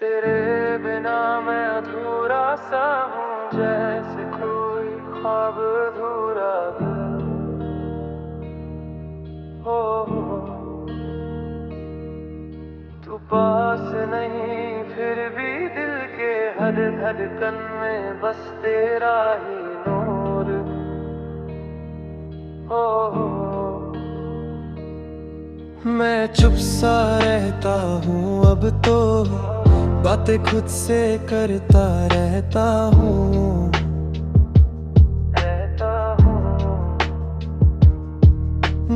तेरे बिना मैं अधूरा सा हूँ, जैसे कोई ख्वाब अधूरा है। हो तू पास नहीं फिर भी दिल के हर धड़कन में बस तेरा ही नूर। हो मैं चुप सा रहता हूँ अब तो, बातें खुद से करता रहता हूँ।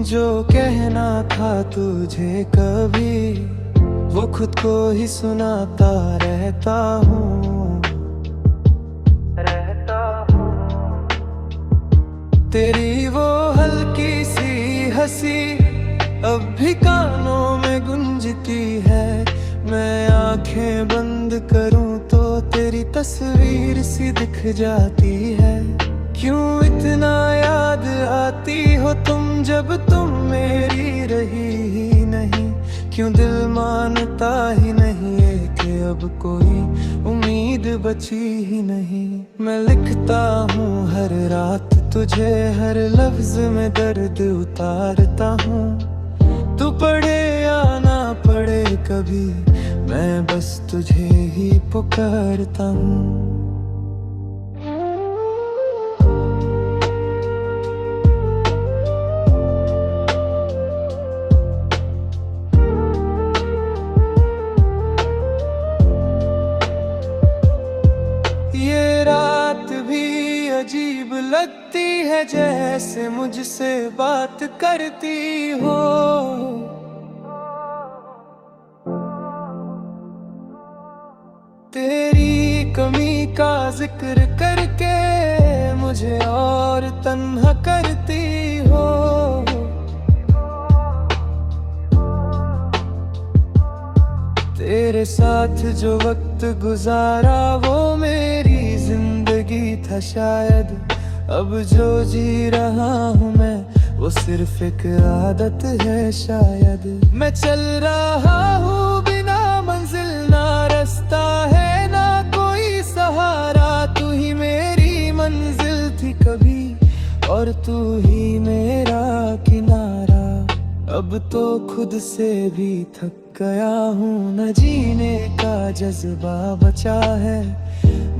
जो कहना था तुझे कभी, वो खुद को ही सुनाता रहता हूँ। तेरी वो हल्की सी हंसी अब भी कानों में गूंजती है। मैं आंखें बंद करूं तो तेरी तस्वीर सी दिख जाती है। क्यों इतना याद आती हो तुम जब तुम मेरी रही ही नहीं। क्यों दिल मानता ही नहीं है कि अब कोई उम्मीद बची ही नहीं। मैं लिखता हूँ हर रात तुझे, हर लफ्ज में दर्द उतारता हूँ। तू पढ़े या ना पढ़े कभी, मैं बस तुझे ही पुकारता हूँ। ये रात भी अजीब लगती है, जैसे मुझसे बात करती हो। तेरी कमी का जिक्र करके मुझे और तन्हा करती हो। तेरे साथ जो वक्त गुजारा वो मेरी जिंदगी था शायद। अब जो जी रहा हूँ मैं वो सिर्फ एक आदत है शायद। मैं चल रहा हूँ बिना मंजिल, ना रास्ता है ना कोई सहारा। तू ही मेरी मंजिल थी कभी और तू ही मेरा किनारा। अब तो खुद से भी थक गया हूँ, न जीने का जज्बा बचा है।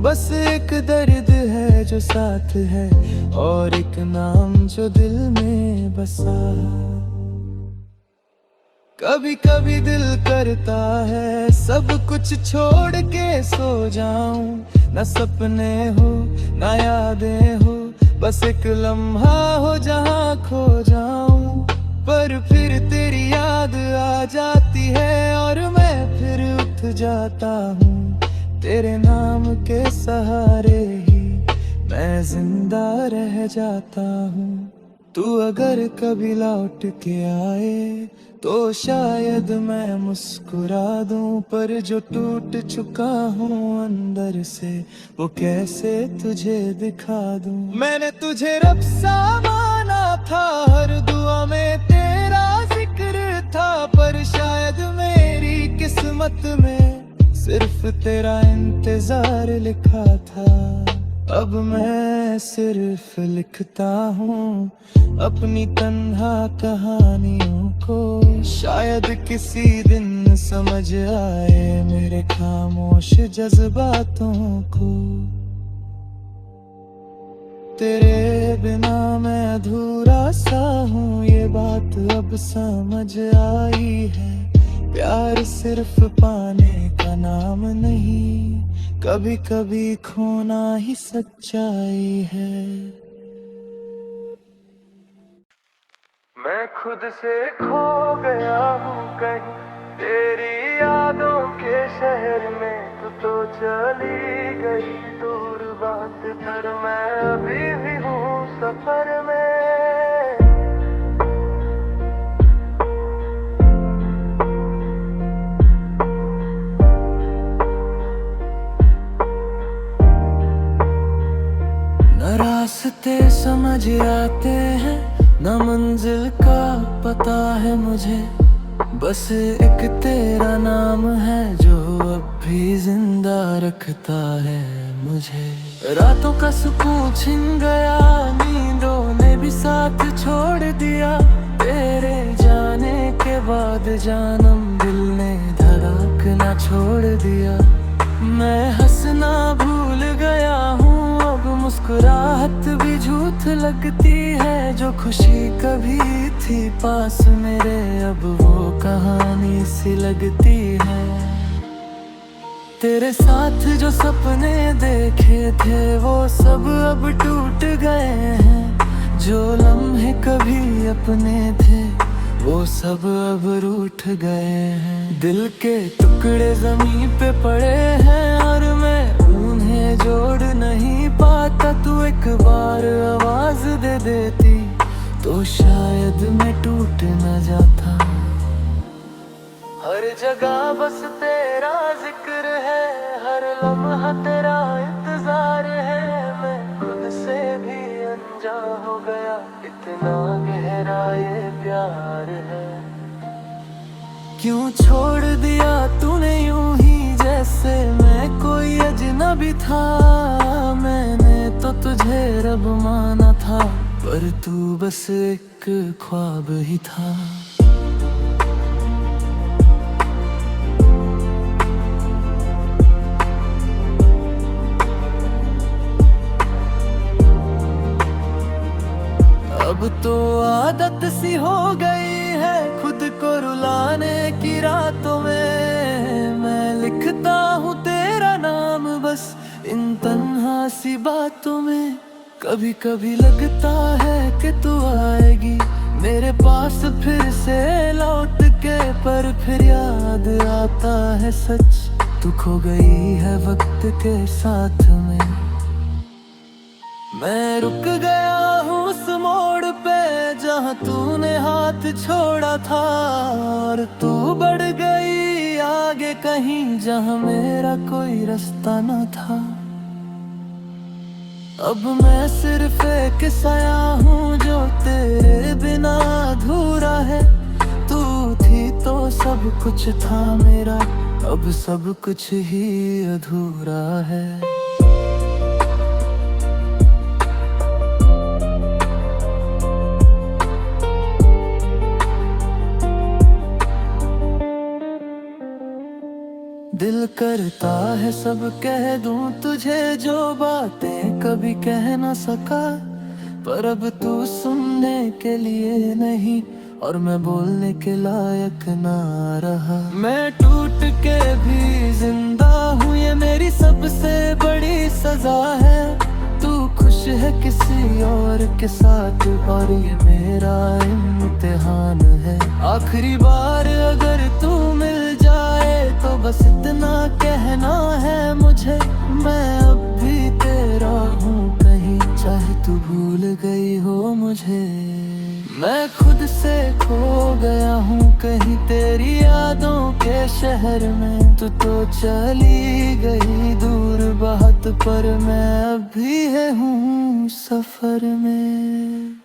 बस एक दर्द है जो साथ है और एक नाम जो दिल में बसा। कभी कभी दिल करता है सब कुछ छोड़ के सो जाऊं। न सपने हो न यादें हो, बस एक लम्हा हो जहां खो जाऊं। पर फिर तेरी याद आ जाती है और मैं फिर उठ जाता हूँ। तेरे नाम के सहारे ही मैं जिंदा रह जाता हूँ। तू अगर कभी लौट के आए तो शायद मैं मुस्कुरा दूं। पर जो टूट चुका हूँ अंदर से वो कैसे तुझे दिखा दूं। मैंने तुझे रब सा माना था, हर दुआ में तेरा जिक्र था। पर शायद मेरी किस्मत में सिर्फ तेरा इंतजार लिखा था। अब मैं सिर्फ लिखता हूँ अपनी तन्हा कहानियों को। शायद किसी दिन समझ आए मेरे खामोश जज्बातों को। तेरे बिना मैं अधूरा सा हूँ, ये बात अब समझ आई है। प्यार सिर्फ पाने का नाम नहीं, कभी कभी खोना ही सच्चाई है। मैं खुद से खो गया हूँ कहीं तेरी यादों के शहर में। तू तो चली गई दूर बात, पर मैं अभी भी हूँ सफर में। न रास्ते समझ आते हैं, न मंजिल का पता है मुझे। बस एक तेरा नाम है जो अब भी जिंदा रखता है मुझे। रातों का सुकून छिन गया, नींदों ने भी साथ छोड़ दिया। तेरे जाने के बाद जानम दिल ने धड़कना छोड़ दिया। मैं हंसना भूल गया हूँ, अब मुस्कुराहट भी झूठ लगती है। जो खुशी कभी थी पास मेरे, अब वो कहानी सी लगती है। तेरे साथ जो सपने देखे थे वो सब अब टूट गए हैं। जो लम्हे कभी अपने थे वो सब अब रूठ गए हैं। दिल के टुकड़े जमीन पे पड़े हैं और मैं उन्हें जोड़ नहीं पाता। तू एक बार आवाज दे देती तो शायद मैं टूट न जाता। हर जगह बस तेरा जिक्र है, हर लम्हा तेरा इंतजार है। मैं खुद से भी अनजान हो गया, इतना गहरा ये प्यार है। क्यों छोड़ दिया तूने यूं ही, जैसे मैं कोई अजनबी था। मैंने तो तुझे रब माना था, पर तू बस एक ख्वाब ही था। अब तो आदत सी हो गई है खुद को रुलाने की रातों में। मैं लिखता हूँ तेरा नाम बस इन तन्हा सी बातों में। कभी कभी लगता है कि तू आएगी मेरे पास फिर से लौट के, पर फिर याद आता है सच तू खो गई है वक्त के साथ में। मैं रुक गया हूँ उस मोड़ पे जहाँ तूने हाथ छोड़ा था, और तू बढ़ गई आगे कहीं जहाँ मेरा कोई रास्ता न था। अब मैं सिर्फ एक साया हूँ जो तेरे बिना अधूरा है। तू थी तो सब कुछ था मेरा, अब सब कुछ ही अधूरा है। दिल करता है सब कह दूं तुझे जो बातें कभी कह न सका, पर अब तू सुनने के लिए नहीं और मैं बोलने के लायक ना रहा। मैं टूट के भी जिंदा हूँ, ये मेरी सबसे बड़ी सजा है। तू खुश है किसी और के साथ और ये मेरा इम्तिहान है। आखिरी बार अगर तू मिल जाए तो बस इतना कहना है मुझे। मैं अब भी तेरा हूँ कहीं, चाहे तू भूल गई हो मुझे। मैं खुद से खो गया हूँ कहीं तेरी यादों के शहर में। तू तो चली गई दूर बहुत, पर मैं अभी है हूँ सफर में।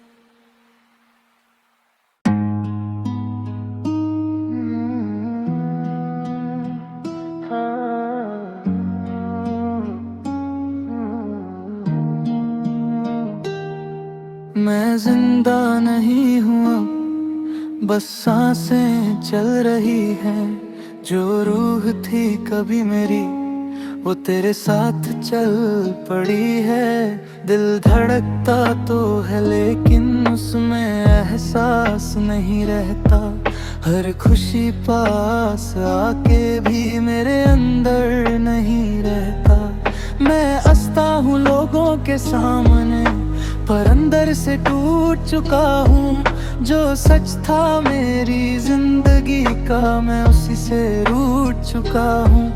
मैं जिंदा नहीं हूँ अब, बस सांसें चल रही हैं। जो रूह थी कभी मेरी वो तेरे साथ चल पड़ी है। दिल धड़कता तो है लेकिन उसमें एहसास नहीं रहता। हर खुशी पास आके भी मेरे अंदर नहीं रहता। मैं हंसता हूँ लोगों के सामने, पर अंदर से टूट चुका हूँ। जो सच था मेरी जिंदगी का मैं उसी से रूठ चुका हूँ।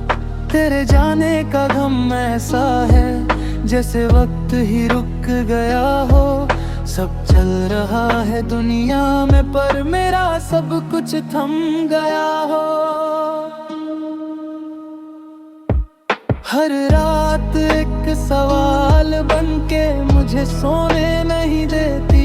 तेरे जाने का गम ऐसा है जैसे वक्त ही रुक गया हो। सब चल रहा है दुनिया में पर मेरा सब कुछ थम गया हो। हर रात एक सवाल बनके मुझे सोने नहीं देती।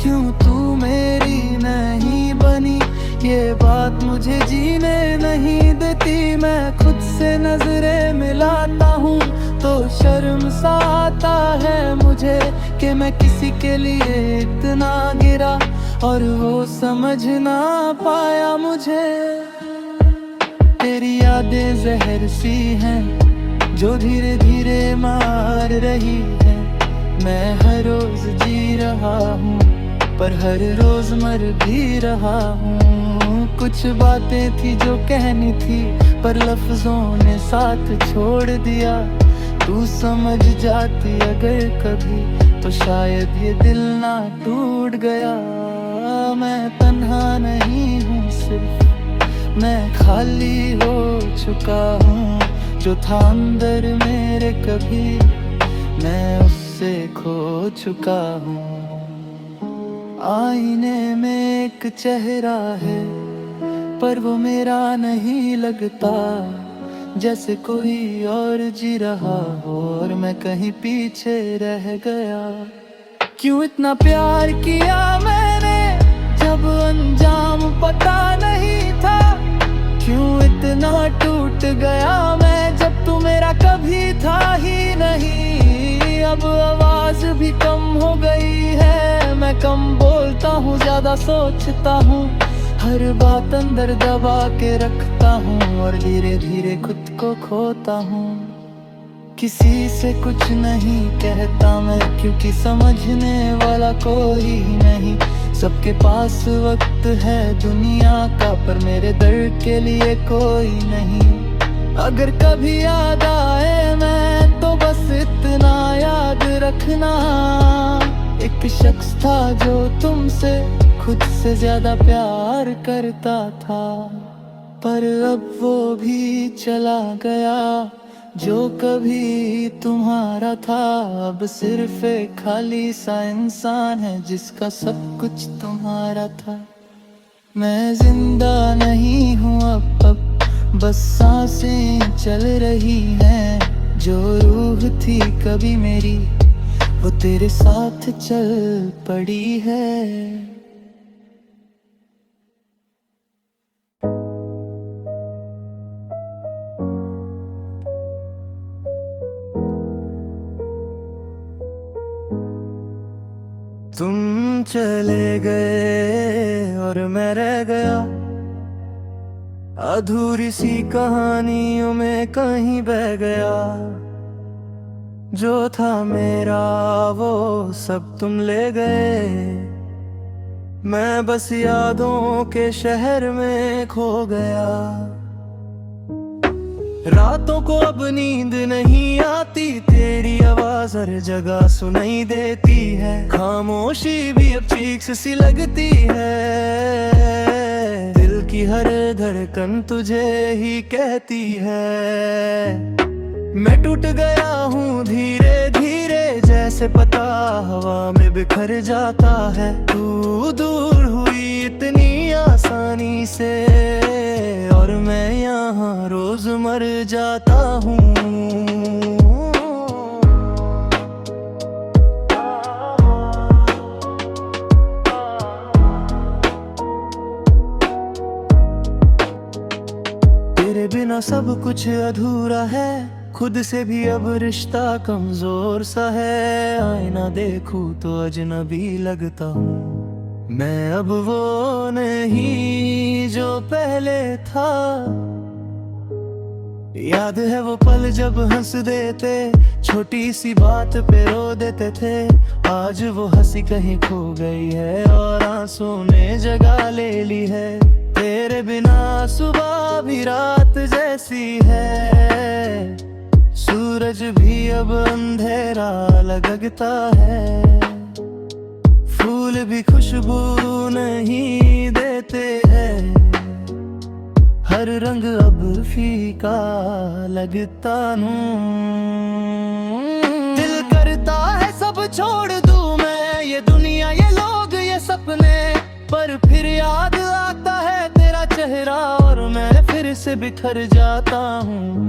क्यों तू मेरी नहीं बनी ये बात मुझे जीने नहीं देती। मैं खुद से नजरें मिलाता हूँ तो शर्म सा आता है मुझे कि मैं किसी के लिए इतना गिरा और वो समझ ना पाया मुझे। तेरी यादें जहर सी हैं जो धीरे धीरे मार रही है। मैं हर रोज जी रहा हूँ पर हर रोज मर भी रहा हूँ। कुछ बातें थी जो कहनी थी पर लफ्जों ने साथ छोड़ दिया। तू समझ जाती अगर कभी तो शायद ये दिल ना टूट गया। मैं तन्हा नहीं हूँ सिर्फ, मैं खाली हो चुका हूँ। जो था अंदर मेरे कभी मैं उससे खो चुका हूँ। आईने में एक चेहरा है पर वो मेरा नहीं लगता। जैसे कोई और जी रहा हो और मैं कहीं पीछे रह गया। क्यों इतना प्यार किया मैंने जब अंजाम पता नहीं था। क्यों इतना टूट गया मैं जब तू मेरा कभी था ही नहीं। अब आवाज भी कम हो गई है, मैं कम बोलता हूँ, ज्यादा सोचता हूँ। हर बात अंदर दबा के रखता हूँ और धीरे धीरे खुद को खोता हूँ। किसी से कुछ नहीं कहता मैं क्योंकि समझने वाला कोई नहीं। सबके पास वक्त है दुनिया का पर मेरे दर्द के लिए कोई नहीं। अगर कभी याद आए मैं तो बस इतना याद रखना, एक शख्स था जो तुमसे खुद से ज्यादा प्यार करता था। पर अब वो भी चला गया जो कभी तुम्हारा था। अब सिर्फ एक खाली सा इंसान है जिसका सब कुछ तुम्हारा था। मैं जिंदा नहीं हूँ अब बस सांसें चल रही हैं। जो रूह थी कभी मेरी वो तेरे साथ चल पड़ी है। तुम चले गए और मैं रह गया अधूरी सी कहानियों में कहीं बह गया। जो था मेरा वो सब तुम ले गए। मैं बस यादों के शहर में खो गया। रातों को अब नींद नहीं आती, तेरी आवाज हर जगह सुनाई देती है। खामोशी भी अब चीख सी लगती है। दिल की हर धड़कन तुझे ही कहती है। मैं टूट गया हूँ धीरे धीरे जैसे पता हवा में बिखर जाता है। तू दूर हुई इतनी आसानी से और मैं यहाँ रोज मर जाता हूँ। तेरे बिना सब कुछ अधूरा है, खुद से भी अब रिश्ता कमजोर सा है। आईना देखूं तो अजनबी लगता हूँ। मैं अब वो नहीं जो पहले था। याद है वो पल जब हंस देते, छोटी सी बात पे रो देते थे। आज वो हंसी कहीं खो गई है और आंसू ने जगह ले ली है। तेरे बिना सुबह भी रात जैसी है। सूरज भी अब अंधेरा लगता है। फूल भी खुशबू नहीं देते हैं। हर रंग अब फीका लगता हूँ। दिल करता है सब छोड़ दूं मैं, ये दुनिया ये लोग ये सपने। पर फिर याद आता है तेरा चेहरा और मैं फिर से बिखर जाता हूँ।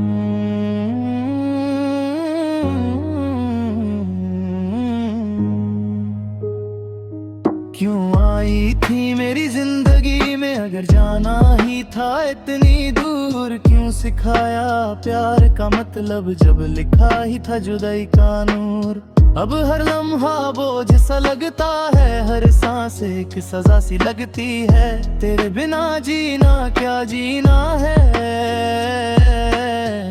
क्यों आई थी मेरी जिंदगी में, अगर जाना ही था इतनी दूर। क्यों सिखाया प्यार का मतलब, जब लिखा ही था जुदाई का नूर। अब हर लम्हा बोझ सा लगता है, हर सांस एक सजा सी लगती है। तेरे बिना जीना क्या जीना है,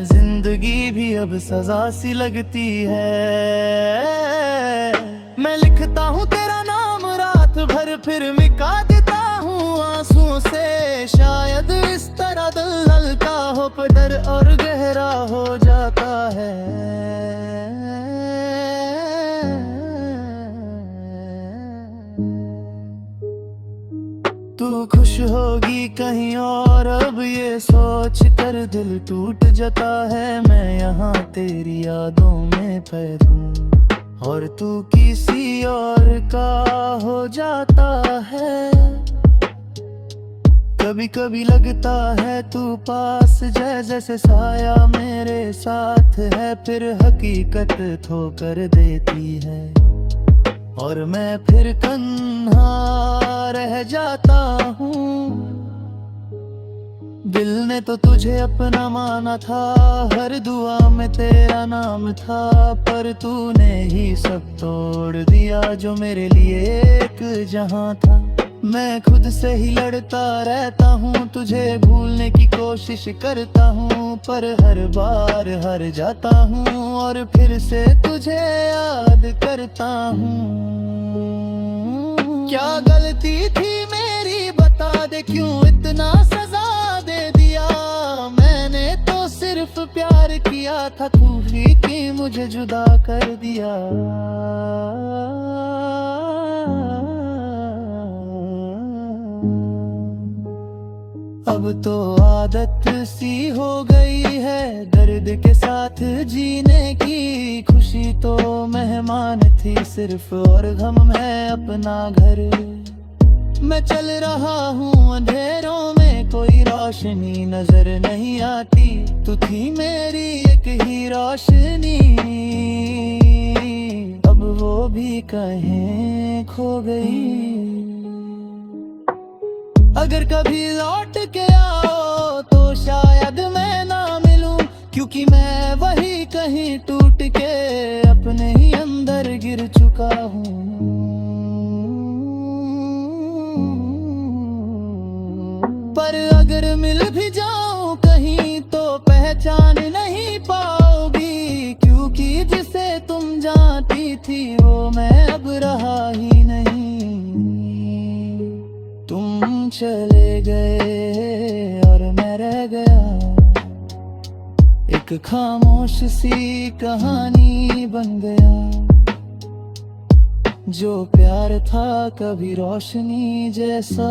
जिंदगी भी अब सजा सी लगती है। मैं लिखता हूँ तेरा नाम रात भर, फिर मिटा देता हूँ आंसुओं से। शायद इस तरह दिल हल्का हो, पर डर और गहरा हो जाता है। तू खुश होगी कहीं और, अब ये सोच कर दिल टूट जाता है। मैं यहाँ तेरी यादों में पैद हूँ, और तू किसी और का हो जाता है। कभी कभी लगता है तू पास, जैसे साया मेरे साथ है। फिर हकीकत ठोकर देती है, और मैं फिर तन्हा रह जाता हूँ। दिल ने तो तुझे अपना माना था, हर दुआ में तेरा नाम था। पर तूने ही सब तोड़ दिया, जो मेरे लिए एक जहां था। मैं खुद से ही लड़ता रहता हूँ, तुझे भूलने की कोशिश करता हूँ। पर हर बार हार जाता हूँ, और फिर से तुझे याद करता हूँ। क्या गलती थी मेरी बता दे, क्यों इतना सजा दे दिया। मैंने तो सिर्फ प्यार किया था, तू ही की मुझे जुदा कर दिया। अब तो आदत सी हो गई है दर्द के साथ जीने की। खुशी तो मेहमान थी सिर्फ, और गम है अपना घर। मैं चल रहा हूँ अंधेरों में, कोई रोशनी नजर नहीं आती। तू थी मेरी एक ही रोशनी, अब वो भी कहीं खो गई। अगर कभी लौट के आओ तो शायद मैं ना मिलूं, क्योंकि मैं वही कहीं टूट के अपने ही अंदर गिर चुका हूँ। पर अगर मिल भी जाऊं कहीं तो पहचान नहीं पाओगी, क्योंकि जिसे तुम जानती थी वो मैं अब रहा ही नहीं। तुम चले गए और मैं रह गया, एक खामोश सी कहानी बन गया। जो प्यार था कभी रोशनी जैसा,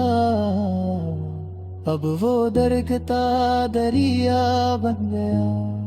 अब वो दरकता दरिया बन गया।